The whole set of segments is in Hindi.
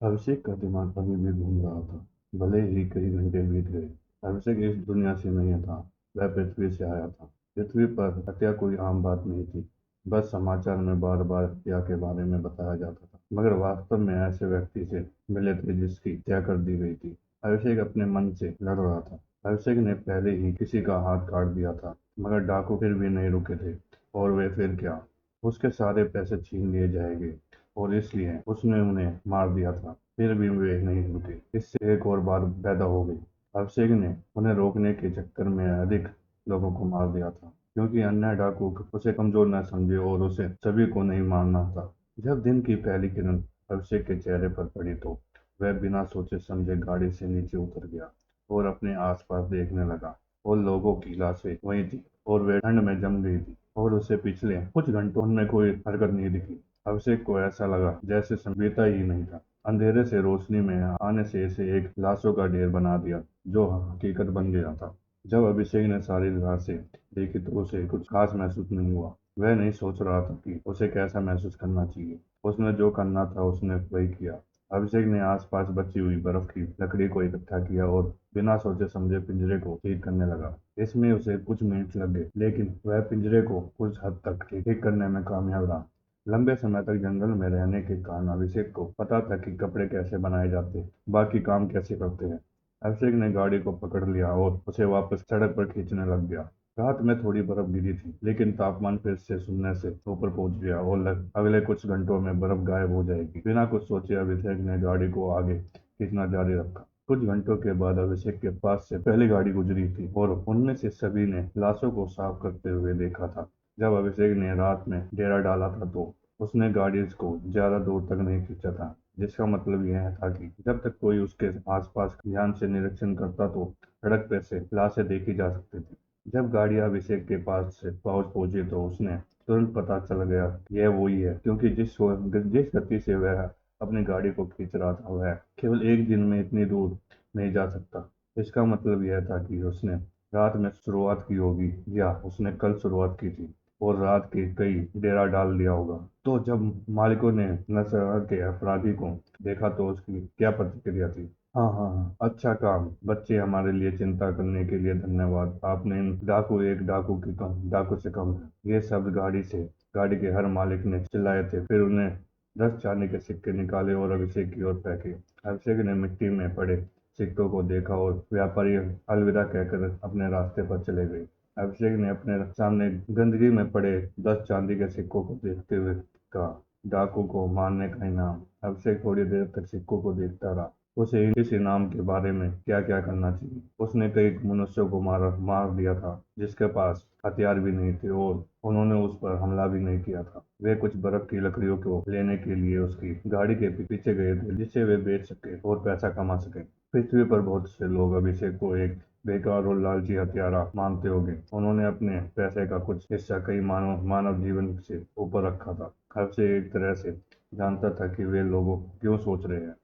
अभिषेक का दिमाग अभी भी घूम रहा था। भले ही कई घंटे बीत गए, अभिषेक इस दुनिया से नहीं था। वह पृथ्वी से आया था। पृथ्वी पर हत्या कोई आम बात नहीं थी। बस समाचार में बार बार हत्या के बारे में बताया जाता था, मगर वास्तव में ऐसे व्यक्ति से मिले थे जिसकी हत्या कर दी गई थी। अभिषेक अपने मन से लड़ रहा था। अभिषेक ने पहले ही किसी का हाथ काट दिया था, मगर डाकू फिर भी नहीं रुके थे। और वे फिर क्या, उसके सारे पैसे छीन लिए जाएंगे, और इसलिए उसने उन्हें मार दिया था। फिर भी वे नहीं रुके। इससे एक और बात पैदा हो गई। अभिषेक ने उन्हें रोकने के चक्कर में अधिक लोगों को मार दिया था, क्योंकि अन्य डाकू उसे कमजोर न समझे और उसे सभी को नहीं मारना था। जब दिन की पहली किरण अभिषेक के चेहरे पर पड़ी तो वह बिना सोचे समझे गाड़ी से नीचे उतर गया और अपने आसपास देखने लगा। और लोगों की लाशें वहीं थी, और वे ठंड में जम गई थी, और उसे पिछले कुछ घंटों में कोई हरकत नहीं दिखी। अभिषेक को ऐसा लगा जैसे समय बीता ही नहीं था। अंधेरे से रोशनी में आने से इसे एक लाशों का ढेर बना दिया, जो हकीकत बन गया था। जब अभिषेक ने सारी लाशें देखी तो उसे कुछ खास महसूस नहीं हुआ। वह नहीं सोच रहा था कि उसे कैसा महसूस करना चाहिए। उसने जो करना था उसने वही किया। अभिषेक ने आसपास बची हुई बर्फ की लकड़ी को इकट्ठा किया और बिना सोचे समझे पिंजरे को ठीक करने लगा। इसमें उसे कुछ मिनट लग गए, लेकिन वह पिंजरे को कुछ हद तक ठीक करने में कामयाब रहा। लंबे समय तक जंगल में रहने के कारण अभिषेक को पता था कि कपड़े कैसे बनाए जाते, बाकी काम कैसे करते हैं। अभिषेक ने गाड़ी को पकड़ लिया और उसे वापस सड़क पर खींचने लग गया। रात में थोड़ी बर्फ गिरी थी, लेकिन तापमान फिर से शून्य से ऊपर पहुंच गया और अगले कुछ घंटों में बर्फ गायब हो जाएगी। बिना कुछ सोचे अभिषेक ने गाड़ी को आगे खींचना जारी रखा। कुछ घंटों के बाद अभिषेक के पास से पहली गाड़ी गुजरी थी, और उनमें से सभी ने लाशों को साफ करते हुए देखा था। जब अभिषेक ने रात में डेरा डाला था तो उसने गाड़ी को ज्यादा दूर तक नहीं खींचा था, जिसका मतलब यह था कि जब तक कोई उसके आसपास ध्यान से निरीक्षण करता तो सड़क पर से लाशें देखी जा सकती थी। जब गाड़ी अभिषेक के पास से पहुंची तो उसने तुरंत पता चल गया यह वही है, क्योंकि जिस गति से वह अपनी गाड़ी को खींच रहा था वह केवल एक दिन में इतनी दूर नहीं जा सकता। इसका मतलब यह था कि उसने रात में शुरुआत की होगी, या उसने कल शुरुआत की थी और रात के कई डेरा डाल लिया होगा। तो जब मालिकों ने नशा के अपराधी को देखा तो उसकी क्या प्रतिक्रिया थी? हाँ हाँ हाँ, अच्छा काम बच्चे, हमारे लिए चिंता करने के लिए धन्यवाद। आपने इन डाकू से कम है। ये शब्द गाड़ी के हर मालिक ने चिल्लाए थे। फिर उन्हें 10 चांदी के सिक्के निकाले और अभिषेक की ओर फेंके। अभिषेक ने मिट्टी में पड़े सिक्कों को देखा और व्यापारी अलविदा कहकर अपने रास्ते पर चले गए। अभिषेक ने अपने सामने गंदगी में पड़े 10 चांदी के सिक्कों को देखते हुए कहा, डाकू को मारने का इनाम। अभिषेक थोड़ी देर तक सिक्कों को देखता रहा। उसे इस इनाम के बारे में क्या क्या करना चाहिए। उसने कई मनुष्यों को मार दिया था जिसके पास हथियार भी नहीं थे, और उन्होंने उस पर हमला भी नहीं किया था। वे कुछ बर्फ की लकड़ियों को लेने के लिए उसकी गाड़ी के पीछे गए थे, जिससे वे बेच सके और पैसा कमा सके। पृथ्वी पर बहुत से लोग अभिषेक को एक बेकार और लालची हत्यारा मानते होंगे। उन्होंने अपने पैसे का कुछ हिस्सा कई मानव मानव जीवन से ऊपर रखा था। हर से एक तरह से जानता था कि वे लोगों क्यों सोच रहे हैं।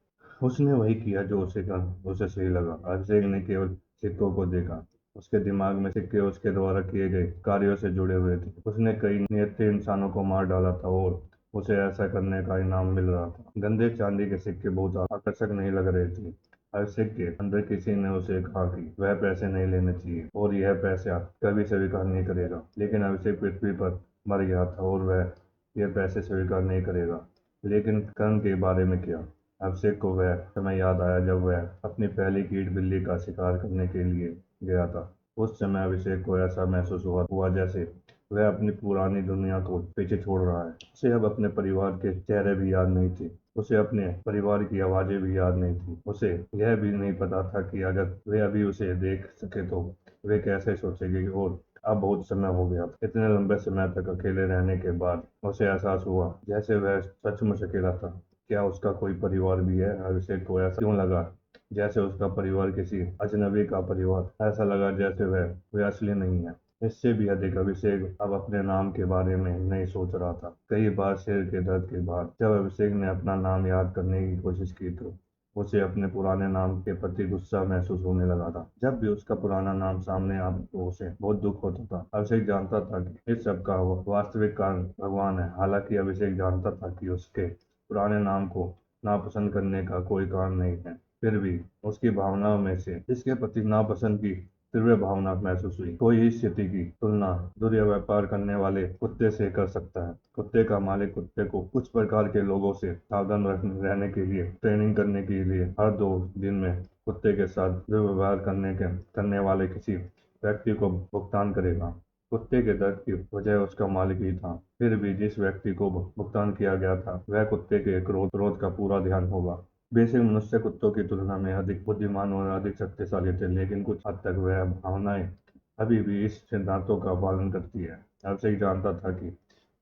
उसने वही किया जो उसे सही लगा। अभिषेक ने केवल सिक्कों को देखा। उसके दिमाग में सिक्के उसके द्वारा किए गए कार्यों से जुड़े हुए थे। उसने कई नियत इंसानों को मार डाला था और उसे ऐसा करने का इनाम मिल रहा था। गंदे चांदी के सिक्के बहुत आकर्षक नहीं लग रहे थे। अभिषेक के अंदर किसी ने उसे कहा कि वह पैसे नहीं लेने चाहिए और यह पैसा कभी स्वीकार नहीं करेगा। लेकिन अभिषेक पृथ्वी पर मर गया था और वह यह पैसे स्वीकार नहीं करेगा। लेकिन कर्ण के बारे में क्या? अभिषेक को वह समय याद आया जब वह अपनी पहली कीट बिल्ली का शिकार करने के लिए गया था। उस समय अभिषेक को ऐसा महसूस हुआ जैसे वह अपनी पुरानी दुनिया को पीछे छोड़ रहा है। उसे अब अपने परिवार के चेहरे भी याद नहीं थे। उसे अपने परिवार की आवाजें भी याद नहीं थी। उसे यह भी नहीं पता था कि अगर वे अभी उसे देख सके तो वे कैसे सोचेंगे। और अब बहुत समय हो गया। इतने लंबे समय तक अकेले रहने के बाद उसे एहसास हुआ जैसे वह सचमुच अकेला था। क्या उसका कोई परिवार भी है? अभिषेक को ऐसा क्यों लगा जैसे उसका परिवार किसी अजनबी का परिवार? ऐसा लगा जैसे वह असली नहीं है। इससे भी अधिक अभिषेक अब अपने नाम के बारे में नहीं सोच रहा था। कई बार सिर के दर्द के बाद जब अभिषेक ने अपना नाम याद करने की कोशिश की तो उसे अपने पुराने नाम के प्रति गुस्सा महसूस होने लगा था। जब भी उसका पुराना नाम सामने आता तो उसे बहुत दुख होता था। अभिषेक जानता था कि इस सब का वास्तविक कारण भगवान है। हालांकि अभिषेक जानता था कि उसके पुराने नाम को नापसंद करने का कोई कारण नहीं है। फिर भी उसकी भावनाओं में से इसके प्रति नापसंद की तीव्र भावना महसूस हुई। कोई इस स्थिति की तुलना दुर्व्यवहार करने वाले कुत्ते से कर सकता है। कुत्ते का मालिक कुत्ते को कुछ प्रकार के लोगों से सावधान रहने के लिए ट्रेनिंग करने के लिए हर 2 दिन में कुत्ते के साथ दुर्व्यवहार करने वाले किसी व्यक्ति को भुगतान करेगा। कुत्ते के दर्द की वजह उसका मालिक ही था। फिर भी जिस व्यक्ति को भुगतान किया गया था वह कुत्ते के क्रोध का पूरा ध्यान होगा। बेसिक मनुष्य कुत्तों की तुलना में अधिक बुद्धिमान और अधिक शक्तिशाली थे, लेकिन कुछ हद तक वह भावनाएं अभी भी इस सिद्धांतों का पालन करती है। अभिषेक जानता था कि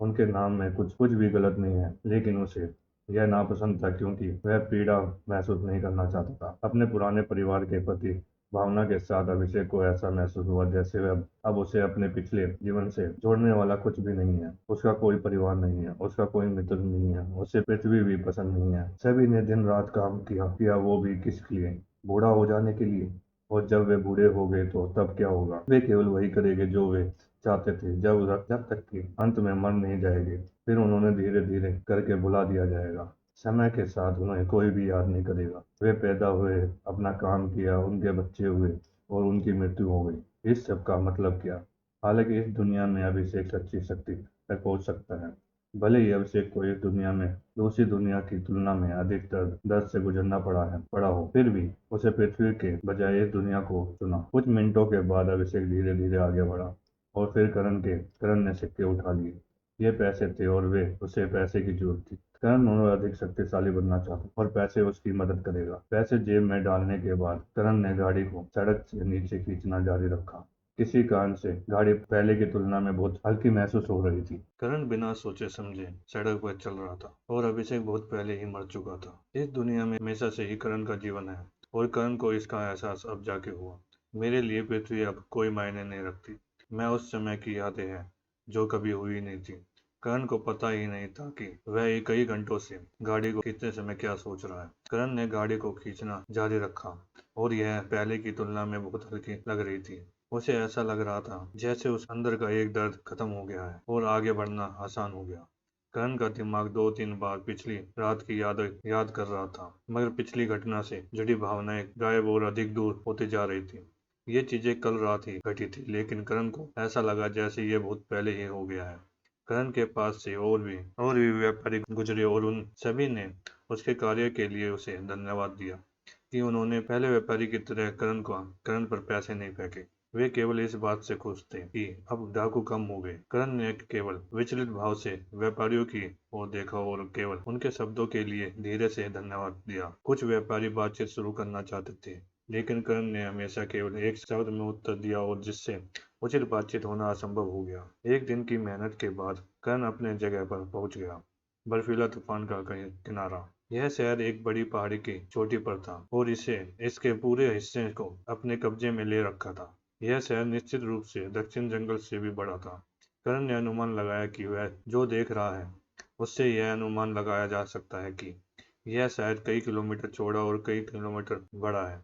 उनके नाम में कुछ कुछ भी गलत नहीं है, लेकिन उसे यह नापसंद था क्योंकि वह पीड़ा महसूस नहीं करना चाहता था। अपने पुराने परिवार के प्रति भावना के साथ अभिषेक को ऐसा महसूस हुआ जैसे वह अब उसे अपने पिछले जीवन से जोड़ने वाला कुछ भी नहीं है। उसका कोई परिवार नहीं है, उसका कोई मित्र नहीं है, उसे पृथ्वी भी पसंद नहीं है। सभी ने दिन रात काम किया वो भी किसके लिए? बूढ़ा हो जाने के लिए। और जब वे बूढ़े हो गए तो तब क्या होगा? वे केवल वही करेंगे जो वे चाहते थे, जब तक कि अंत में मर नहीं जाएंगे। फिर उन्होंने धीरे धीरे करके भुला दिया जाएगा। समय के साथ उन्हें कोई भी याद नहीं करेगा। वे पैदा हुए, अपना काम किया, उनके बच्चे हुए और उनकी मृत्यु हो गई। इस सब का मतलब क्या? हालांकि इस दुनिया में अभिषेक सच्ची शक्ति तक पहुंच सकता है। भले ही अभिषेक को इस दुनिया में दूसरी दुनिया की तुलना में अधिक दर्द से गुजरना पड़ा हो, फिर भी उसे पृथ्वी के बजाय इस दुनिया को चुना। कुछ मिनटों के बाद अभिषेक धीरे धीरे आगे बढ़ा और फिर करण ने सिक्के उठा लिए। ये पैसे थे और वे उसे पैसे की जरूरत थी। करण और अधिक शक्तिशाली बनना चाहता और पैसे उसकी मदद करेगा। पैसे जेब में डालने के बाद करण ने गाड़ी को सड़क से नीचे खींचना जारी रखा। किसी कारण से गाड़ी पहले की तुलना में बहुत हल्की महसूस हो रही थी। करण बिना सोचे समझे सड़क पर चल रहा था और अभिषेक बहुत पहले ही मर चुका था। इस दुनिया में हमेशा से ही करण का जीवन है और करण को इसका एहसास अब जाके हुआ। मेरे लिए पृथ्वी अब कोई मायने नहीं रखती। मैं उस समय की यादें हैं जो कभी हुई नहीं थी। करण को पता ही नहीं था कि वह कई घंटों से गाड़ी को खींचते समय क्या सोच रहा है। करण ने गाड़ी को खींचना जारी रखा और यह पहले की तुलना में बहुत हल्की लग रही थी। उसे ऐसा लग रहा था जैसे उस अंदर का एक दर्द खत्म हो गया है और आगे बढ़ना आसान हो गया। करण का दिमाग 2-3 बार पिछली रात की याद कर रहा था, मगर पिछली घटना से जुड़ी भावनाएं गायब और अधिक दूर होती जा रही थी। ये चीजें कल रात ही घटी थी, लेकिन करण को ऐसा लगा जैसे ये बहुत पहले ही हो गया है। करण के पास से और भी व्यापारी गुजरे और उन सभी ने उसके कार्य के लिए उसे धन्यवाद दिया कि उन्होंने पहले व्यापारी की तरह करण पर पैसे नहीं फेंके। वे केवल इस बात से खुश थे कि अब डाकू कम हो गए। करण ने केवल विचलित भाव से व्यापारियों की ओर देखा और केवल उनके शब्दों के लिए धीरे से धन्यवाद दिया। कुछ व्यापारी बातचीत शुरू करना चाहते थे, लेकिन करण ने हमेशा केवल एक शब्द में उत्तर दिया और जिससे उचित बातचीत होना असंभव हो गया। एक दिन की मेहनत के बाद करण अपने जगह पर पहुंच गया। बर्फीला तूफान का किनारा। यह शहर एक बड़ी पहाड़ी की चोटी पर था और इसे इसके पूरे हिस्से को अपने कब्जे में ले रखा था। यह शहर निश्चित रूप से दक्षिण जंगल से भी बड़ा था। करण ने अनुमान लगाया कि वह जो देख रहा है उससे यह अनुमान लगाया जा सकता है कि यह शायद कई किलोमीटर चौड़ा और कई किलोमीटर बड़ा है।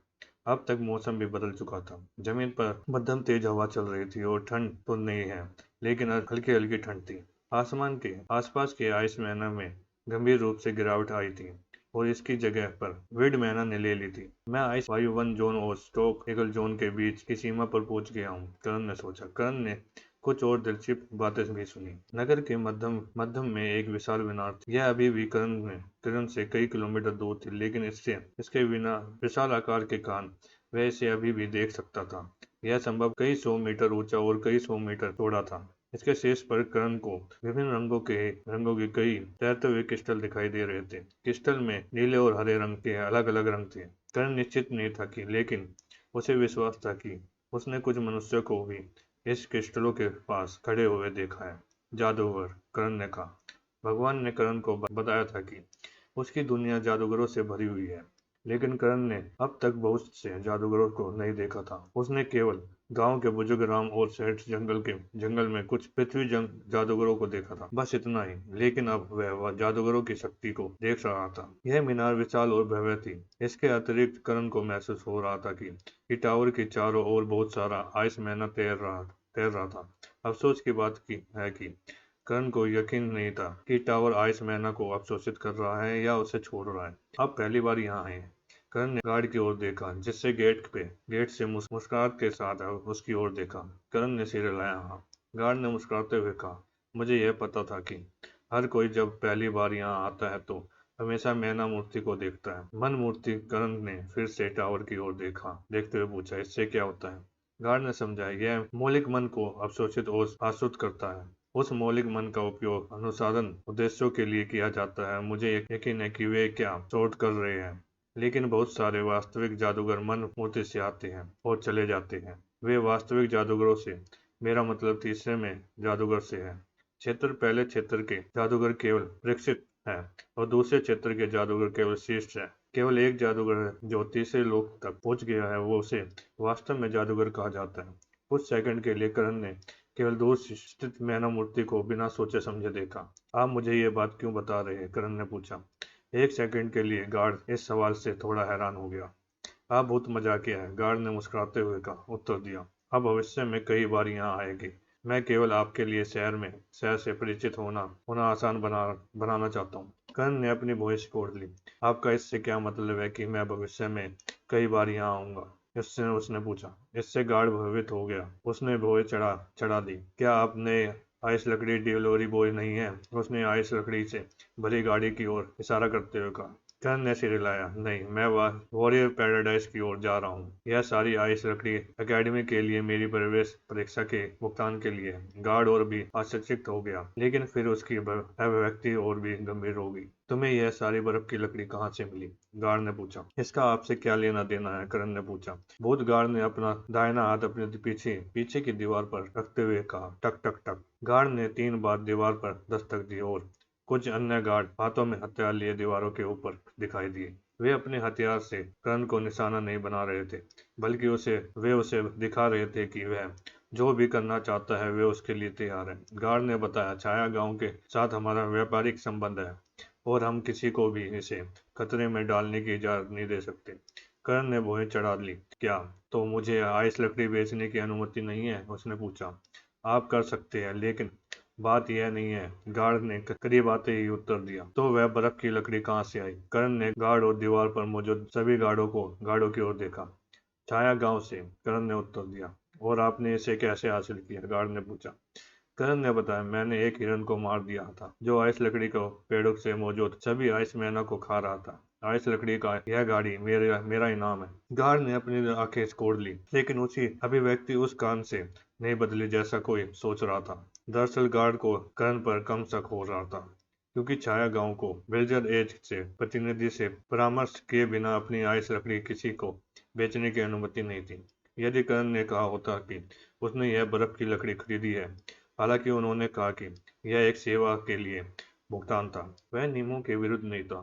अब तक मौसम भी बदल चुका था। जमीन पर मध्यम तेज हवा चल रही थी और ठंड तो नहीं है, लेकिन हल्की हल्की ठंड थी। आसमान के आसपास के आइस मैना में गंभीर रूप से गिरावट आई थी और इसकी जगह पर विड मैना ने ले ली थी। मैं आइस वायु वन जोन और स्टॉक ईगल जोन के बीच की सीमा पर पहुंच गया हूँ, करण ने सोचा। करण ने कुछ और दिलचस्प बातें भी सुनी। नगर के मध्यम में एक विशाल मीनार थी। यह अभी भी करण से कई किलोमीटर दूर थी, लेकिन इसके बिना विशाल आकार के कारण वह इसे अभी भी देख सकता था। यह संभव कई 100 मीटर ऊंचा और कई 100 मीटर चौड़ा था। इसके शीर्ष पर करण को विभिन्न रंगों के कई तैरते हुए क्रिस्टल दिखाई दे रहे थे। क्रिस्टल में नीले और हरे रंग के अलग अलग रंग थे। करण निश्चित नहीं था कि, लेकिन उसे विश्वास था कि उसने कुछ मनुष्यों को भी इस क्रिस्टलों के पास खड़े हुए देखा है। जादूगर, करण ने कहा। भगवान ने करण को बताया था कि उसकी दुनिया जादूगरों से भरी हुई है, लेकिन करण ने अब तक बहुत से जादूगरों को नहीं देखा था। उसने केवल गांव के बुजुर्ग राम और सेठ जंगल में कुछ पृथ्वी जादूगरों को देखा था, बस इतना ही। लेकिन अब वह जादूगरों की शक्ति को देख रहा था। यह मीनार विशाल और भव्य थी। इसके अतिरिक्त करण को महसूस हो रहा था कि टावर के चारों ओर बहुत सारा आइस मैना तैर रहा था। अफसोस की बात है कि करण को यकीन नहीं था कि टावर आइस मैना को अवशोषित कर रहा है या उसे छोड़ रहा है। आप पहली बार यहाँ आए हैं। करण ने गार्ड की ओर देखा, जिससे गेट से मुस्कुराहट के साथ उसकी ओर देखा। करण ने सिर हिलाया। हाँ। गार्ड ने मुस्कुराते हुए कहा, मुझे यह पता था कि हर कोई जब पहली बार यहाँ आता है तो हमेशा मैना मूर्ति को देखता है। मन मूर्ति। करण ने फिर से टावर की ओर देखते हुए पूछा, इससे क्या होता है? गार्ड ने समझाया, यह मौलिक मन को अवशोषित और आसुत करता है। उस मौलिक मन का उपयोग अनुसाधन उद्देश्यों के लिए किया जाता है। मुझे यकीन है कि वे क्या शोध कर रहे हैं, लेकिन बहुत सारे वास्तविक जादूगर मन मूर्ति से आते हैं और चले जाते हैं। वे वास्तविक जादूगरों से, मेरा मतलब तीसरे में जादूगर से है। पहले क्षेत्र के जादूगर केवल परीक्षित है और दूसरे क्षेत्र के जादूगर केवल शीर्ष है। केवल एक जादूगर है जो तीसरे लोक तक पहुंच गया है, वो उसे वास्तव में जादूगर कहा जाता है। कुछ सेकंड के लिए करण ने केवल दूर स्थित मैना मूर्ति को बिना सोचे समझे देखा। आप मुझे ये बात क्यों बता रहे हैं? करण ने पूछा। एक सेकंड के लिए गार्ड इस सवाल से थोड़ा हैरान हो गया। आप बहुत मजाकिया है, गार्ड ने मुस्कुराते हुए उत्तर दिया। अब भविष्य में कई बार यहाँ आएगी। मैं केवल आपके लिए शहर से परिचित होना आसान बनाना चाहता हूँ। कर्ण ने अपनी भौहें सिकोड़ ली। आपका इससे क्या मतलब है कि मैं भविष्य में कई बार यहाँ आऊंगा? इससे उसने पूछा। इससे गार्ड भयभीत हो गया। उसने भौहें चढ़ा दी। क्या आपने आइस लकड़ी डिलीवरी बॉय नहीं है? उसने आइस लकड़ी से भरी गाड़ी की ओर इशारा करते हुए कहा। कर्ण ने सिर हिलाया। नहीं, मैं वॉरियर पैराडाइज की ओर जा रहा हूँ। यह सारी आइस लकड़ी एकेडमी के लिए मेरी प्रवेश परीक्षा के भुगतान के लिए है। गार्ड और भी आश्चर्यचकित हो गया, लेकिन फिर उसकी अभिव्यक्ति और भी गंभीर हो गई। तुम्हें यह सारी बर्फ की लकड़ी कहाँ से मिली? गार्ड ने पूछा। इसका आपसे क्या लेना देना है? करण ने पूछा। भूत गार्ड ने अपना दाहिना हाथ अपने पीछे की दीवार पर रखते हुए कहा, टक टक टक। गार्ड ने 3 बार दीवार पर दस्तक दी और कुछ अन्य गार्ड हाथों में हथियार लिए दीवारों के ऊपर दिखाई दिए। वे अपने हथियार से करण को निशाना नहीं बना रहे थे, बल्कि वे उसे दिखा रहे थे कि वह जो भी करना चाहता है वे उसके लिए तैयार है। गार्ड ने बताया, छाया गांव के साथ हमारा व्यापारिक संबंध है और हम किसी को भी इसे खतरे में डालने की इजाजत नहीं दे सकते। करण ने भुएं चढ़ा ली। क्या तो मुझे आइस लकड़ी बेचने की अनुमति नहीं है? उसने पूछा। आप कर सकते हैं, लेकिन बात यह नहीं है, गार्ड ने करीब आते ही उत्तर दिया। तो वह बर्फ की लकड़ी कहाँ से आई? करण ने गार्ड और दीवार पर मौजूद सभी गार्डों की ओर देखा। छाया गांव से, करण ने उत्तर दिया। और आपने इसे कैसे हासिल किया? गार्ड ने पूछा। करण ने बताया, मैंने एक हिरन को मार दिया था जो आइस लकड़ी को पेड़ों से मौजूद सभी आइस मैना को खा रहा था। आइस लकड़ी का यह गाड़ी मेरा इनाम है। गार्ड ने अपनी आंखें सिकोड़ ली, लेकिन उसी अभिव्यक्ति उस कान से नहीं बदली जैसा कोई सोच रहा था। दरअसल गार्ड को करण पर कम शक हो रहा था, क्योंकि छाया गांव को विल्जर एज से प्रतिनिधि से परामर्श किए बिना अपनी आइस लकड़ी किसी को बेचने की अनुमति नहीं थी। यदि करण ने कहा होता कि उसने यह बर्फ की लकड़ी खरीदी है, हालांकि उन्होंने कहा कि यह एक सेवा के लिए भुगतान था, वह नियमों के विरुद्ध नहीं था।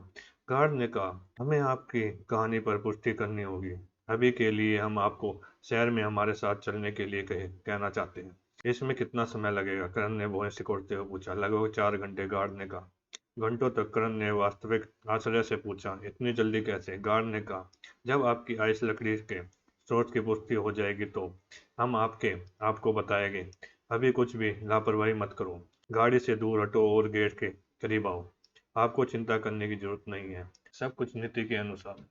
गार्ड ने कहा, हमें आपकी कहानी पर पुष्टि करनी होगी। अभी के लिए हम आपको शहर में हमारे साथ चलने के लिए कहना चाहते हैं। इसमें कितना समय लगेगा? करण ने भुएं सिकोड़ते हुए पूछा। लगभग 4 घंटे, गार्ड ने कहा। घंटों तक? करण ने वास्तविक आश्चर्य से पूछा। इतनी जल्दी कैसे? गार्ड ने कहा, जब आपकी आइस लकड़ी के स्रोत की पुष्टि हो जाएगी तो हम आपको बताएंगे। अभी कुछ भी लापरवाही मत करो। गाड़ी से दूर हटो और गेट के करीब आओ। आपको चिंता करने की जरूरत नहीं है, सब कुछ नीति के अनुसार